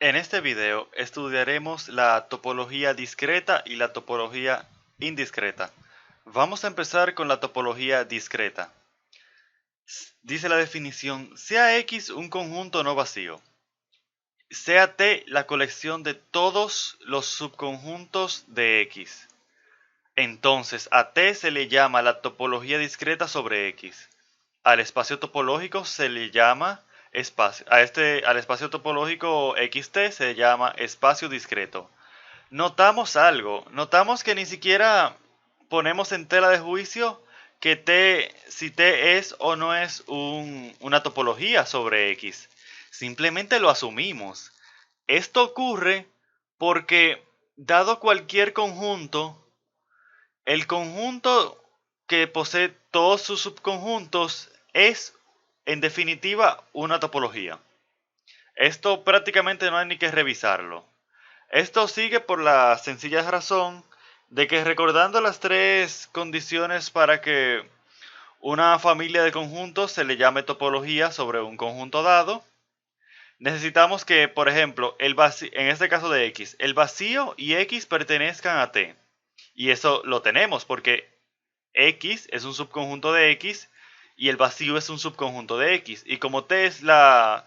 En este video estudiaremos la topología discreta y la topología indiscreta. Vamos a empezar con la topología discreta. Dice la definición: sea X un conjunto no vacío, sea T la colección de todos los subconjuntos de X. Entonces a T se le llama la topología discreta sobre X. Al espacio topológico se le llama espacio. Al espacio topológico XT se le llama espacio discreto. Notamos que ni siquiera ponemos en tela de juicio que si T es o no es una topología sobre X. Simplemente lo asumimos. Esto ocurre porque, dado cualquier conjunto, el conjunto que posee todos sus subconjuntos es, en definitiva, una topología. Esto prácticamente no hay ni que revisarlo. Esto sigue por la sencilla razón de que, recordando las tres condiciones para que una familia de conjuntos se le llame topología sobre un conjunto dado, necesitamos que, por ejemplo, en este caso de X, el vacío y X pertenezcan a T. Y eso lo tenemos porque X es un subconjunto de X y el vacío es un subconjunto de X. Y como T es la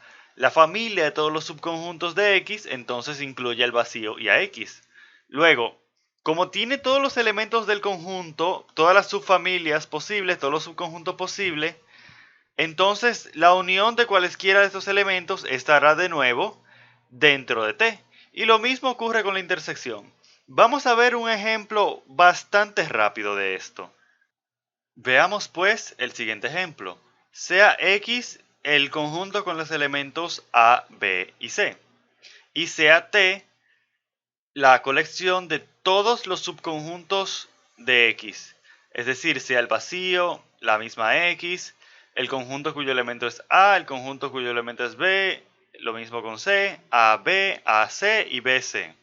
familia de todos los subconjuntos de X, entonces incluye el vacío y a X. Luego, como tiene todos los elementos del conjunto, todas las subfamilias posibles, todos los subconjuntos posibles, entonces la unión de cualesquiera de estos elementos estará de nuevo dentro de T. Y lo mismo ocurre con la intersección. Vamos a ver un ejemplo bastante rápido de esto. Veamos pues el siguiente ejemplo. Sea X el conjunto con los elementos A, B y C. Y sea T la colección de todos los subconjuntos de X. Es decir, sea el vacío, la misma X, el conjunto cuyo elemento es A, el conjunto cuyo elemento es B, lo mismo con C, AB, AC y BC.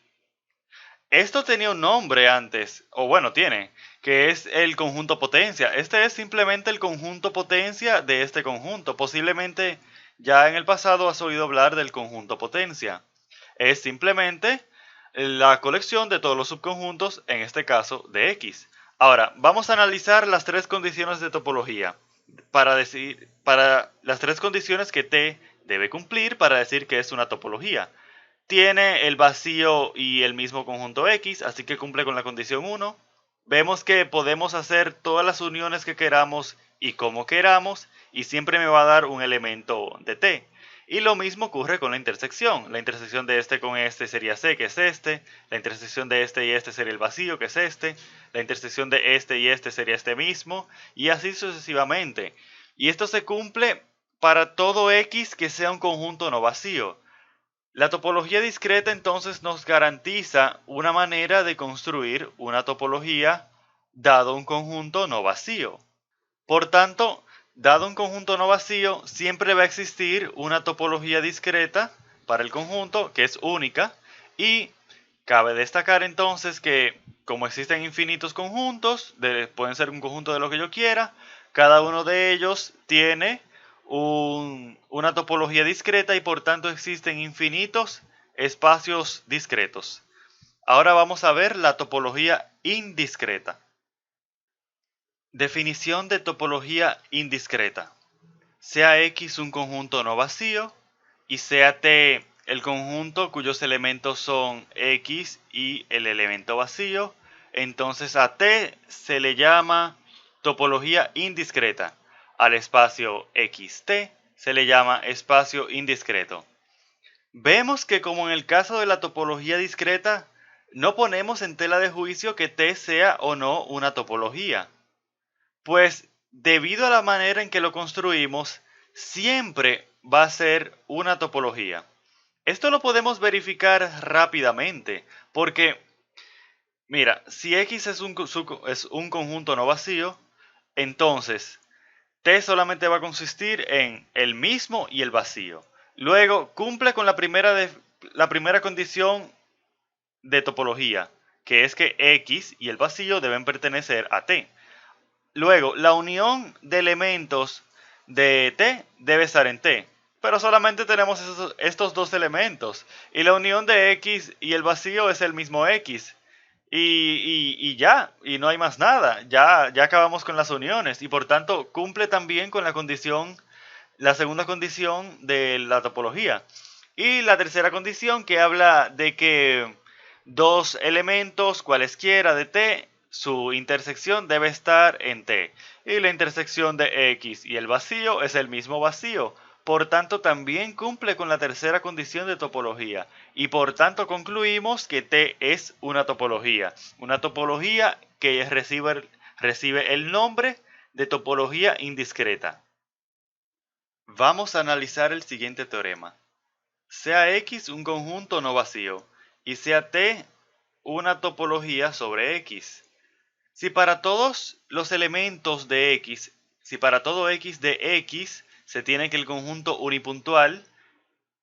Esto tenía un nombre antes, o bueno, tiene, que es el conjunto potencia. Este es simplemente el conjunto potencia de este conjunto. Posiblemente ya en el pasado has oído hablar del conjunto potencia. Es simplemente la colección de todos los subconjuntos, en este caso de X. Ahora, vamos a analizar las tres condiciones de topología para las tres condiciones que T debe cumplir para decir que es una topología. Tiene el vacío y el mismo conjunto X, así que cumple con la condición 1. Vemos que podemos hacer todas las uniones que queramos y como queramos, y siempre me va a dar un elemento de T. Y lo mismo ocurre con la intersección. La intersección de este con este sería C, que es este. La intersección de este y este sería el vacío, que es este. La intersección de este y este sería este mismo. Y así sucesivamente. Y esto se cumple para todo X que sea un conjunto no vacío. La topología discreta entonces nos garantiza una manera de construir una topología dado un conjunto no vacío. Por tanto, dado un conjunto no vacío, siempre va a existir una topología discreta para el conjunto que es única, y cabe destacar entonces que, como existen infinitos conjuntos, pueden ser un conjunto de lo que yo quiera, cada uno de ellos tiene una topología discreta y por tanto existen infinitos espacios discretos. Ahora vamos a ver la topología indiscreta. Definición de topología indiscreta. Sea X un conjunto no vacío y sea T el conjunto cuyos elementos son X y el elemento vacío, entonces a T se le llama topología indiscreta. Al espacio XT se le llama espacio indiscreto. Vemos que, como en el caso de la topología discreta, no ponemos en tela de juicio que T sea o no una topología, pues debido a la manera en que lo construimos, siempre va a ser una topología. Esto lo podemos verificar rápidamente, porque, mira, si X es un conjunto no vacío, entonces T solamente va a consistir en el mismo y el vacío. Luego cumple con la primera condición de topología, que es que X y el vacío deben pertenecer a T. Luego, la unión de elementos de T debe estar en T. pero solamente tenemos estos dos elementos. Y la unión de X y el vacío es el mismo X. Y ya, y no hay más nada. Ya acabamos con las uniones. Y por tanto, cumple también con la condición, la segunda condición de la topología. Y la tercera condición que habla de que dos elementos cualesquiera de T, su intersección debe estar en T. Y la intersección de X y el vacío es el mismo vacío. Por tanto, también cumple con la tercera condición de topología. Y por tanto concluimos que T es una topología. Una topología que recibe el nombre de topología indiscreta. Vamos a analizar el siguiente teorema. Sea X un conjunto no vacío y sea T una topología sobre X. Si para todos los elementos de X, si para todo X de X se tiene que el conjunto unipuntual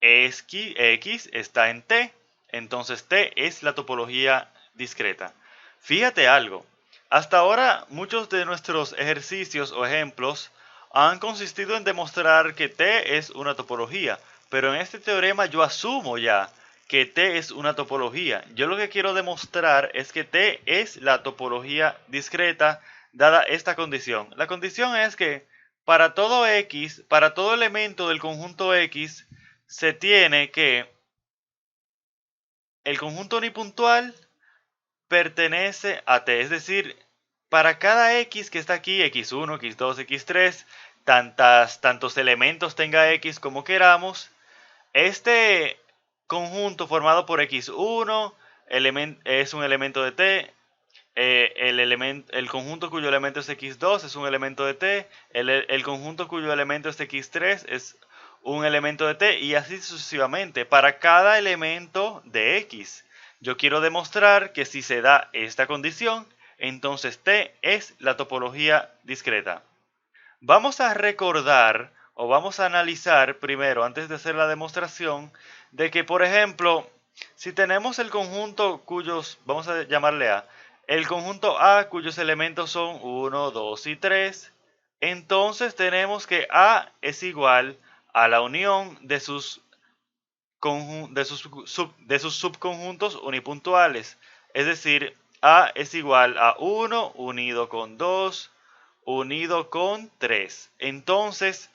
X está en T, entonces T es la topología discreta. Fíjate algo, hasta ahora muchos de nuestros ejercicios o ejemplos han consistido en demostrar que T es una topología, pero en este teorema yo asumo ya que T es una topología. Yo lo que quiero demostrar es que T es la topología discreta dada esta condición. La condición es que para todo X, para todo elemento del conjunto X, se tiene que el conjunto unipuntual pertenece a T, es decir, para cada X que está aquí, X1, X2, X3, tantos elementos tenga X como queramos, este conjunto formado por X1 es un elemento de T, el conjunto cuyo elemento es X2 es un elemento de T, el conjunto cuyo elemento es X3 es un elemento de T y así sucesivamente para cada elemento de X. Yo quiero demostrar que si se da esta condición, entonces T es la topología discreta. Vamos a recordar o vamos a analizar primero, antes de hacer la demostración, de que, por ejemplo, si tenemos el conjunto cuyos, vamos a llamarle A, el conjunto A cuyos elementos son 1, 2 y 3, entonces tenemos que A es igual a la unión de sus subconjuntos unipuntuales. Es decir, A es igual a 1 unido con 2 unido con 3. Entonces,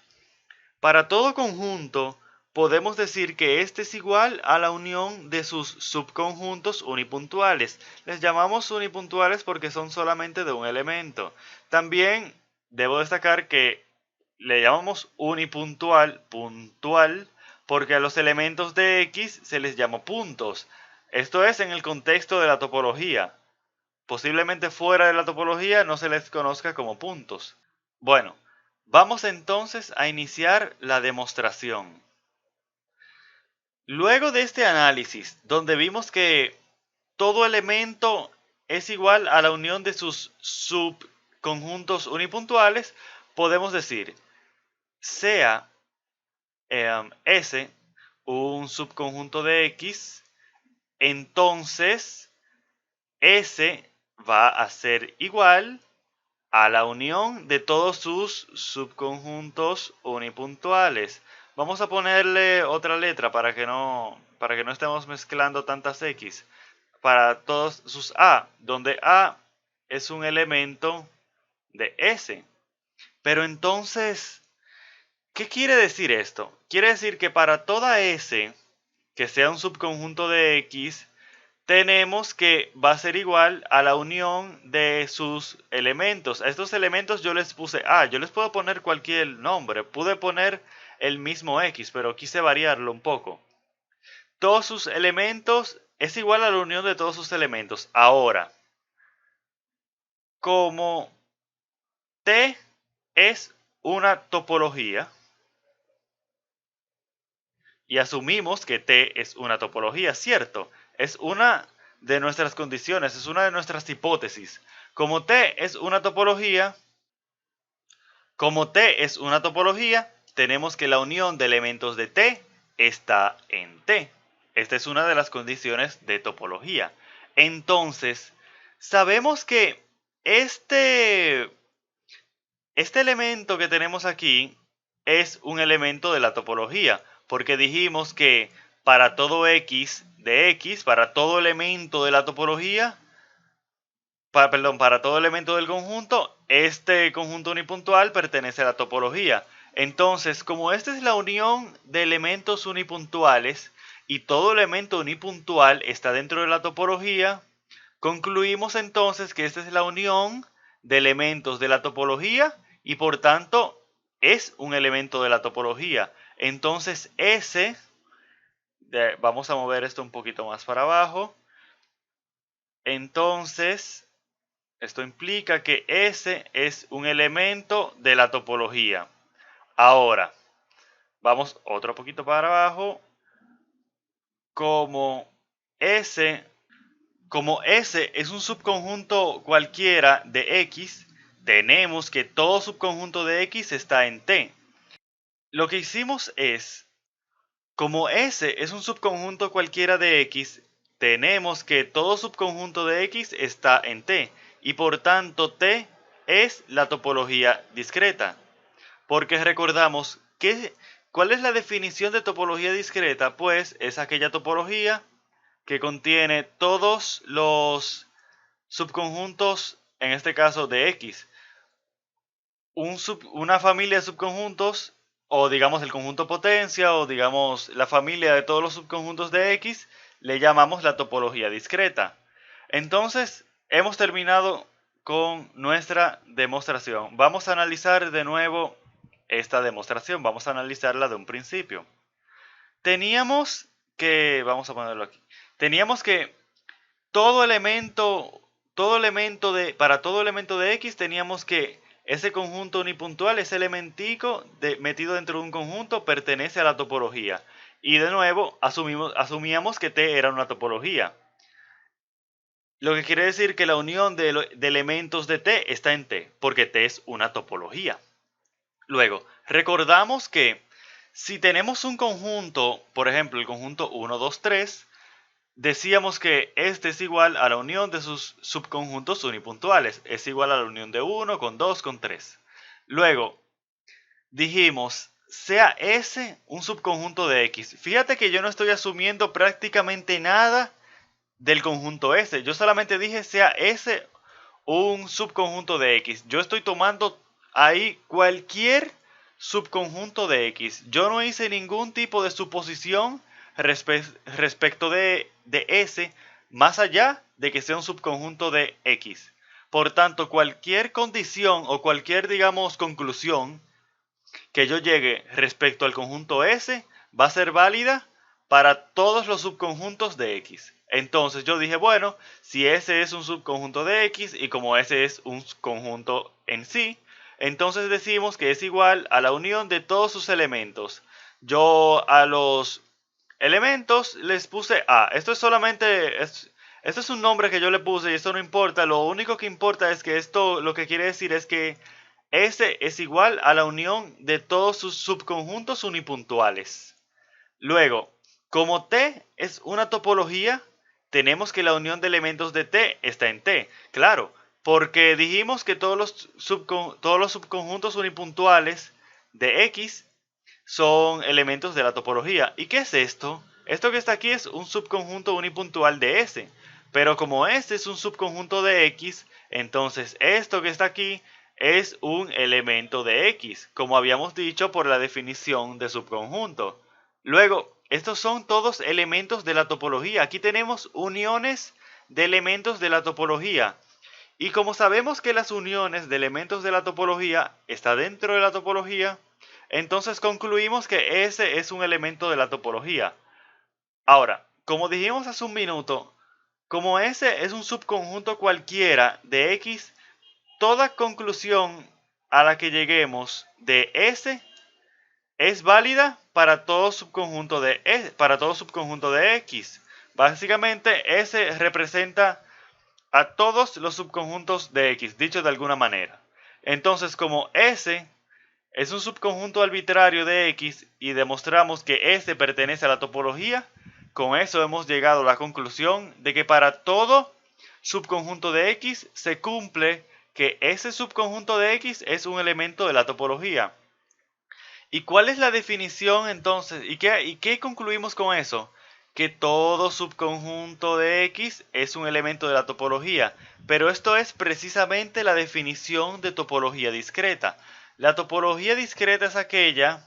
para todo conjunto, podemos decir que este es igual a la unión de sus subconjuntos unipuntuales. Les llamamos unipuntuales porque son solamente de un elemento. También debo destacar que le llamamos unipuntual puntual porque a los elementos de X se les llama puntos. Esto es en el contexto de la topología. Posiblemente fuera de la topología no se les conozca como puntos. Bueno, vamos entonces a iniciar la demostración. Luego de este análisis, donde vimos que todo elemento es igual a la unión de sus subconjuntos unipuntuales, podemos decir, sea S un subconjunto de X, entonces S va a ser igual a la unión de todos sus subconjuntos unipuntuales. Vamos a ponerle otra letra para que no estemos mezclando tantas X. Para todos sus A, donde A es un elemento de S. Pero entonces, ¿qué quiere decir esto? Quiere decir que para toda S que sea un subconjunto de X, tenemos que va a ser igual a la unión de sus elementos. A estos elementos yo les puse A, yo les puedo poner cualquier nombre, pude poner el mismo X, pero quise variarlo un poco. Todos sus elementos es igual a la unión de todos sus elementos. Ahora, como T es una topología, y asumimos que T es una topología, ¿cierto? Es una de nuestras condiciones, es una de nuestras hipótesis. Como T es una topología, tenemos que la unión de elementos de T está en T. Esta es una de las condiciones de topología. Entonces, sabemos que este elemento que tenemos aquí es un elemento de la topología, porque dijimos que para todo x de x, para todo elemento de la topología, para todo elemento del conjunto, este conjunto unipuntual pertenece a la topología. Entonces, como esta es la unión de elementos unipuntuales y todo elemento unipuntual está dentro de la topología, concluimos entonces que esta es la unión de elementos de la topología y por tanto es un elemento de la topología. Entonces vamos a mover esto un poquito más para abajo. Entonces, esto implica que S es un elemento de la topología. Ahora, vamos otro poquito para abajo. Como S es un subconjunto cualquiera de X, tenemos que todo subconjunto de X está en T. Lo que hicimos es, como S es un subconjunto cualquiera de X, tenemos que todo subconjunto de X está en T. Y por tanto T es la topología discreta. Porque recordamos que, ¿cuál es la definición de topología discreta? Pues es aquella topología que contiene todos los subconjuntos, en este caso de X. Una familia de subconjuntos, o digamos el conjunto potencia, o digamos la familia de todos los subconjuntos de X, le llamamos la topología discreta. Entonces, hemos terminado con nuestra demostración. Vamos a analizar de nuevo esta demostración. Vamos a analizarla de un principio. Teníamos que, vamos a ponerlo aquí. Teníamos que para todo elemento de X teníamos que ese conjunto unipuntual, ese elementico metido dentro de un conjunto, pertenece a la topología. Y de nuevo, asumíamos que T era una topología. Lo que quiere decir que la unión de elementos de T está en T, porque T es una topología. Luego, recordamos que si tenemos un conjunto, por ejemplo, el conjunto 1, 2, 3, decíamos que este es igual a la unión de sus subconjuntos unipuntuales. Es igual a la unión de 1 con 2 con 3. Luego, dijimos, sea S un subconjunto de X. Fíjate que yo no estoy asumiendo prácticamente nada del conjunto S. Yo solamente dije sea S un subconjunto de X. Yo estoy tomando ahí cualquier subconjunto de X. Yo no hice ningún tipo de suposición respecto de S más allá de que sea un subconjunto de X. Por tanto, cualquier condición o cualquier, digamos, conclusión que yo llegue respecto al conjunto S va a ser válida para todos los subconjuntos de X. Entonces yo dije, bueno, si S es un subconjunto de X y como S es un conjunto en sí, entonces decimos que es igual a la unión de todos sus elementos. Yo a los elementos les puse A. Esto es solamente, esto es un nombre que yo le puse y eso no importa. Lo único que importa es que esto lo que quiere decir es que S es igual a la unión de todos sus subconjuntos unipuntuales. Luego, como T es una topología, tenemos que la unión de elementos de T está en T. Claro, porque dijimos que todos los subconjuntos unipuntuales de X son elementos de la topología. ¿Y qué es esto? Esto que está aquí es un subconjunto unipuntual de S. Pero como este es un subconjunto de X, entonces esto que está aquí es un elemento de X, como habíamos dicho por la definición de subconjunto. Luego, estos son todos elementos de la topología. Aquí tenemos uniones de elementos de la topología. Y como sabemos que las uniones de elementos de la topología está dentro de la topología, entonces concluimos que S es un elemento de la topología. Ahora, como dijimos hace un minuto, como S es un subconjunto cualquiera de X, toda conclusión a la que lleguemos de S es válida para todo subconjunto de X. Básicamente, S representa a todos los subconjuntos de X, dicho de alguna manera. Entonces, como S es un subconjunto arbitrario de X y demostramos que S pertenece a la topología, con eso hemos llegado a la conclusión de que para todo subconjunto de X se cumple que ese subconjunto de X es un elemento de la topología. ¿Y cuál es la definición entonces? ¿Y qué concluimos con eso? Que todo subconjunto de X es un elemento de la topología, pero esto es precisamente la definición de topología discreta. La topología discreta es aquella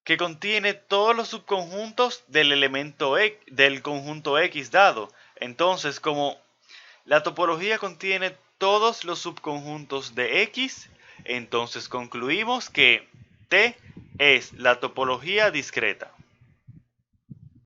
que contiene todos los subconjuntos del elemento X, del conjunto X dado. Entonces, como la topología contiene todos los subconjuntos de X, entonces concluimos que T es la topología discreta.